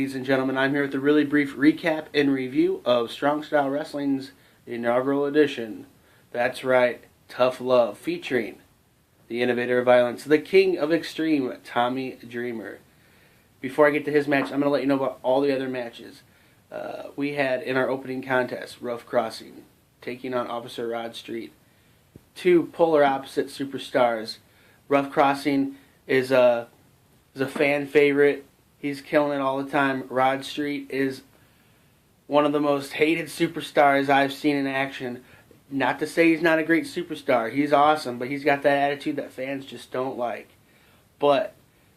Ladies and gentlemen, I'm here with a really brief recap and review of Strong Style Wrestling's inaugural edition. That's right, Tough Love, featuring the Innovator of Violence, the King of Extreme, Tommy Dreamer. Before I get to his match, I'm going to let you know about all the other matches. We had in our opening contest, Rough Crossing, taking on Officer Rod Street. Two polar opposite superstars. Rough Crossing is a fan favorite. He's killing it all the time. Rod Street is one of the most hated superstars I've seen in action. Not to say he's not a great superstar. He's awesome, but he's got that attitude that fans just don't like. But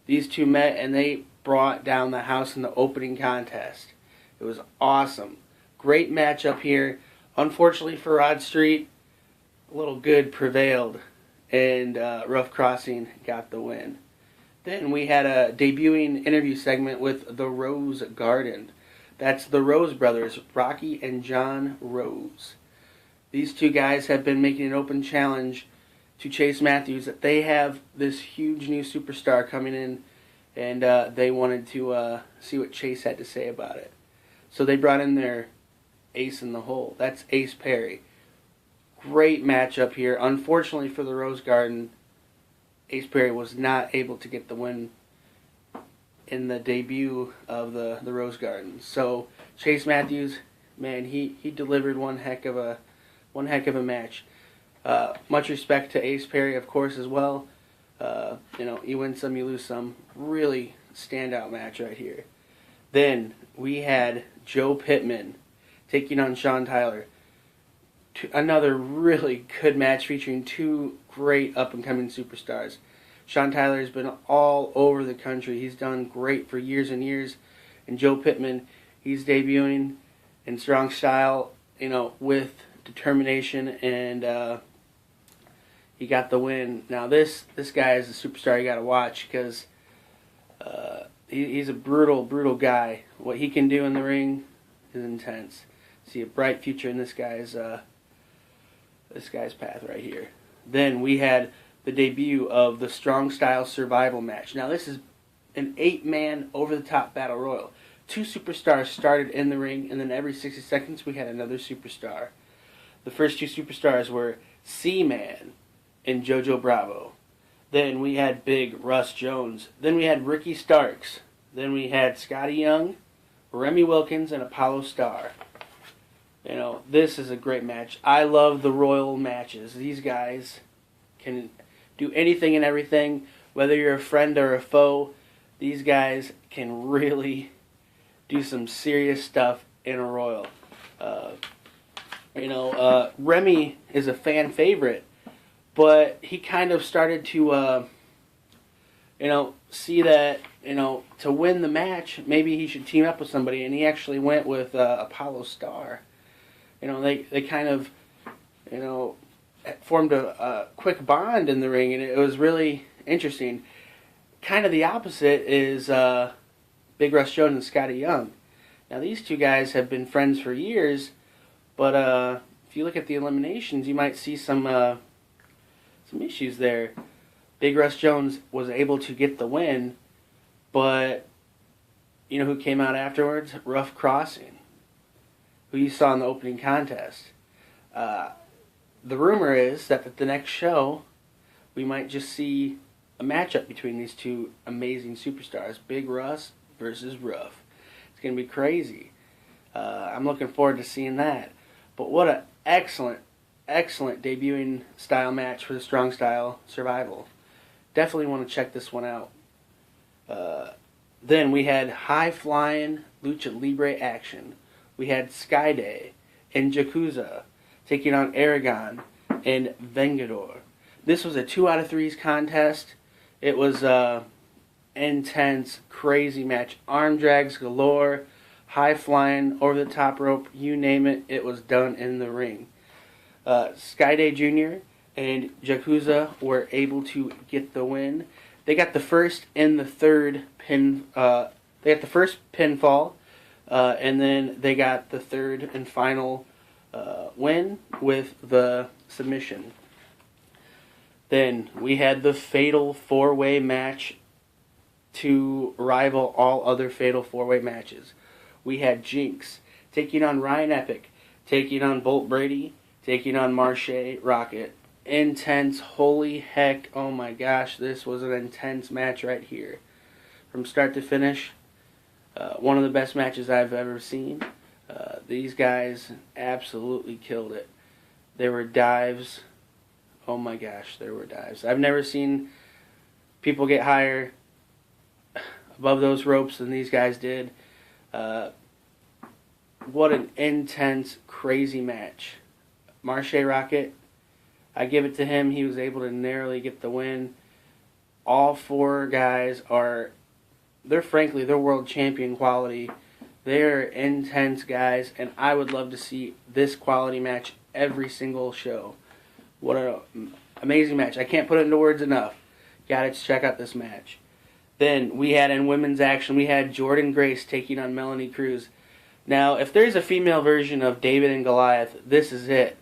these two met and they brought down the house in the opening contest. It was awesome. Great matchup here. Unfortunately for Rod Street, a little good prevailed, and Rough Crossing got the win. Then we had a debuting interview segment with the Rose Garden. That's the Rose brothers, Rocky and John Rose. These two guys have been making an open challenge to Chase Matthews that they have this huge new superstar coming in, and they wanted to see what Chase had to say about it. So they brought in their ace in the hole. That's Ace Perry. Great matchup here. Unfortunately for the Rose Garden, Ace Perry was not able to get the win in the debut of the Rose Garden. So Chase Matthews, man, he delivered one heck of a match. Much respect to Ace Perry, of course, as well. You win some, you lose some. Really standout match right here. Then we had Joe Pittman taking on Sean Tyler. Another really good match featuring two great up-and-coming superstars. Sean Tyler has been all over the country. He's done great for years and years. And Joe Pittman, he's debuting in Strong Style, with determination, and he got the win. Now this guy is a superstar you got to watch, because he's a brutal guy. What he can do in the ring is intense. See a bright future in this guy's path right here. Then we had the debut of the Strong Style Survival match. Now this is an 8-man over-the-top battle royal. Two superstars started in the ring, and then every 60 seconds we had another superstar. The first two superstars were C-Man and JoJo Bravo. Then we had Big Russ Jones. Then we had Ricky Starks. Then we had Scotty Young, Remy Wilkins, and Apollo Starr. This is a great match. I love the royal matches. These guys can do anything and everything. Whether you're a friend or a foe, these guys can really do some serious stuff in a royal. Remy is a fan favorite, but he kind of started to, see that, to win the match, maybe he should team up with somebody, and he actually went with Apollo Starr. They kind of, formed a quick bond in the ring, and it was really interesting. Kind of the opposite is Big Russ Jones and Scotty Young. Now these two guys have been friends for years, but if you look at the eliminations, you might see some issues there. Big Russ Jones was able to get the win, but you know who came out afterwards? Rough Crossing, who you saw in the opening contest. The rumor is that at the next show, we might just see a matchup between these two amazing superstars, Big Russ versus Rough. It's going to be crazy. I'm looking forward to seeing that. But what an excellent debuting style match for the Strong Style Survival. Definitely want to check this one out. Then we had high-flying Lucha Libre action. We had Skyday and Yakuza taking on Aragon and Vengador. This was a 2 out of 3s contest. It was intense, crazy match. Arm drags galore, high-flying, over-the-top rope, you name it, it was done in the ring. Skyday Jr. and Yakuza were able to get the win. They got the first and the third pin. They got the first pinfall, and then they got the third and final win with the submission. Then we had the fatal 4-way match to rival all other Fatal 4-Way matches. We had Jinx taking on Ryan Epic, taking on Bolt Brady, taking on Marche Rocket. Intense, holy heck, oh my gosh, this was an intense match right here. From start to finish, one of the best matches I've ever seen. These guys absolutely killed it. There were dives. Oh my gosh, there were dives. I've never seen people get higher above those ropes than these guys did. What an intense, crazy match. Marche Rocket, I give it to him. He was able to narrowly get the win. All four guys they're world champion quality. They're intense guys, and I would love to see this quality match every single show. What an amazing match. I can't put it into words enough. Gotta check out this match. Then we had in women's action, we had Jordynne Grace taking on Melanie Cruise. Now, if there's a female version of David and Goliath, this is it.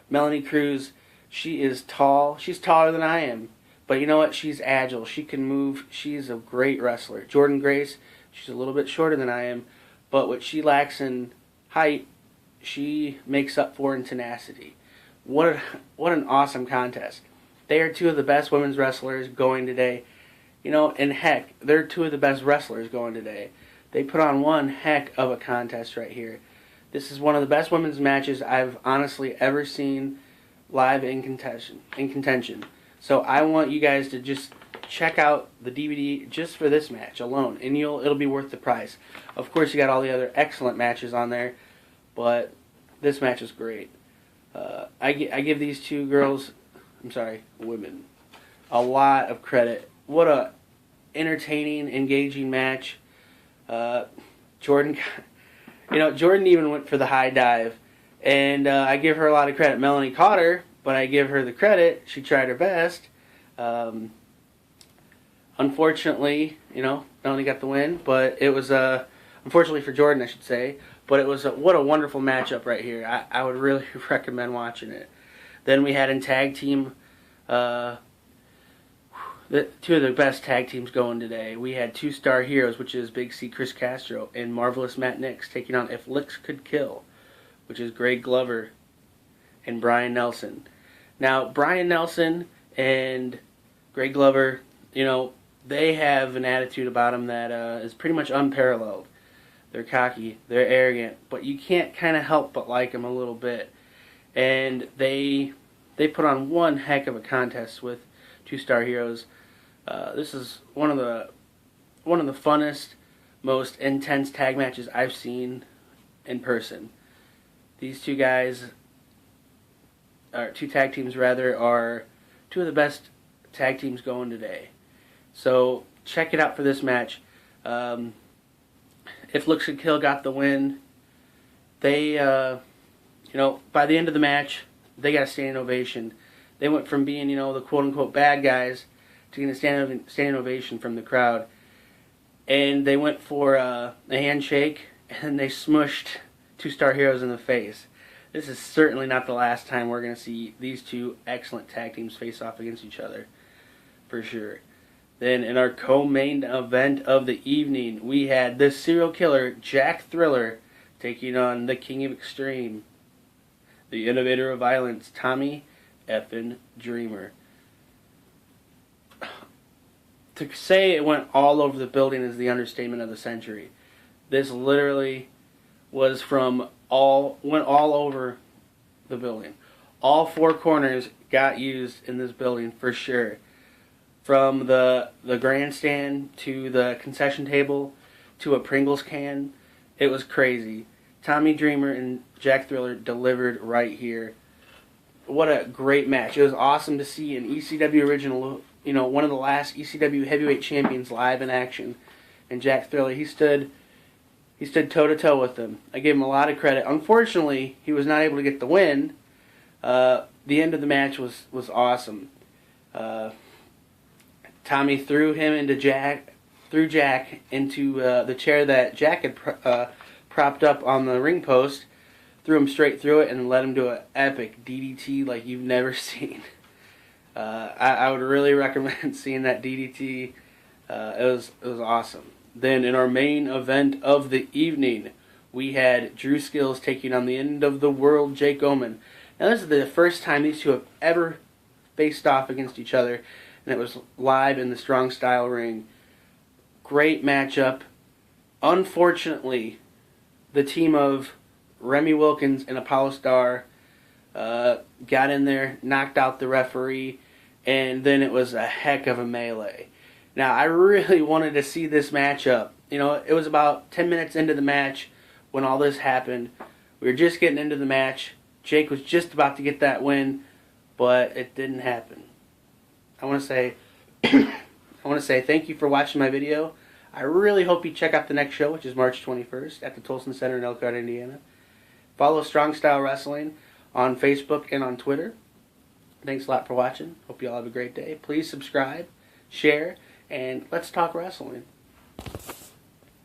Melanie Cruise, she is tall. She's taller than I am. But you know what? She's agile. She can move. She's a great wrestler. Jordynne Grace, she's a little bit shorter than I am. But what she lacks in height, she makes up for in tenacity. What an awesome contest. They are two of the best women's wrestlers going today. You know, and heck, they're two of the best wrestlers going today. They put on one heck of a contest right here. This is one of the best women's matches I've honestly ever seen live in contention. So I want you guys to just check out the DVD just for this match alone, and it'll be worth the price. Of course, you got all the other excellent matches on there, but this match is great. I give these two women, a lot of credit. What a entertaining, engaging match. Jordynne even went for the high dive, and I give her a lot of credit. Melanie caught her, but I give her the credit. She tried her best. Unfortunately, Melanie got the win, but it was unfortunately for Jordynne, I should say. But it was what a wonderful matchup right here. I would really recommend watching it. Then we had in tag team, two of the best tag teams going today. We had 2-Star Heroes, which is Big C Chris Castro, and Marvelous Matt Nix taking on If Licks Could Kill, which is Greg Glover and Brian Nelson. Now, Brian Nelson and Greg Glover, they have an attitude about them that is pretty much unparalleled. They're cocky, they're arrogant, but you can't kind of help but like them a little bit. And they put on one heck of a contest with 2-Star Heroes. This is one of the funnest, most intense tag matches I've seen in person. These two guys, or two tag teams rather, are two of the best tag teams going today. So check it out for this match. If Looks Could Kill got the win, they, by the end of the match, they got a standing ovation. They went from being, the quote-unquote bad guys to getting a standing ovation from the crowd. And they went for a handshake, and they smushed 2-Star Heroes in the face. This is certainly not the last time we're going to see these two excellent tag teams face off against each other, for sure. Then in our co-main event of the evening, we had the serial killer, Jack Thriller, taking on the King of Extreme, the Innovator of Violence, Tommy effin' Dreamer. To say it went all over the building is the understatement of the century. This literally went all over the building. All four corners got used in this building for sure. From the grandstand to the concession table to a Pringles can, it was crazy. Tommy Dreamer and Jack Thriller delivered right here. What a great match. It was awesome to see an ECW original, one of the last ECW heavyweight champions live in action. And Jack Thriller, he stood toe-to-toe with them. I gave him a lot of credit. Unfortunately, he was not able to get the win. The end of the match was awesome. Tommy threw Jack into the chair that Jack had propped up on the ring post, threw him straight through it, and led him to an epic DDT like you've never seen. I would really recommend seeing that DDT It was awesome. Then in our main event of the evening, we had Drew Skillz taking on the end of the world Jake Omen. Now this is the first time these two have ever faced off against each other, and it was live in the Strong Style ring. Great matchup. Unfortunately, the team of Remy Wilkins and Apollo Star got in there, knocked out the referee, and then it was a heck of a melee. Now, I really wanted to see this matchup. You know, it was about 10 minutes into the match when all this happened. We were just getting into the match. Jake was just about to get that win, but it didn't happen. I want to say thank you for watching my video. I really hope you check out the next show, which is March 21st at the Tolson Center in Elkhart, Indiana. Follow Strong Style Wrestling on Facebook and on Twitter. Thanks a lot for watching. Hope you all have a great day. Please subscribe, share, and let's talk wrestling.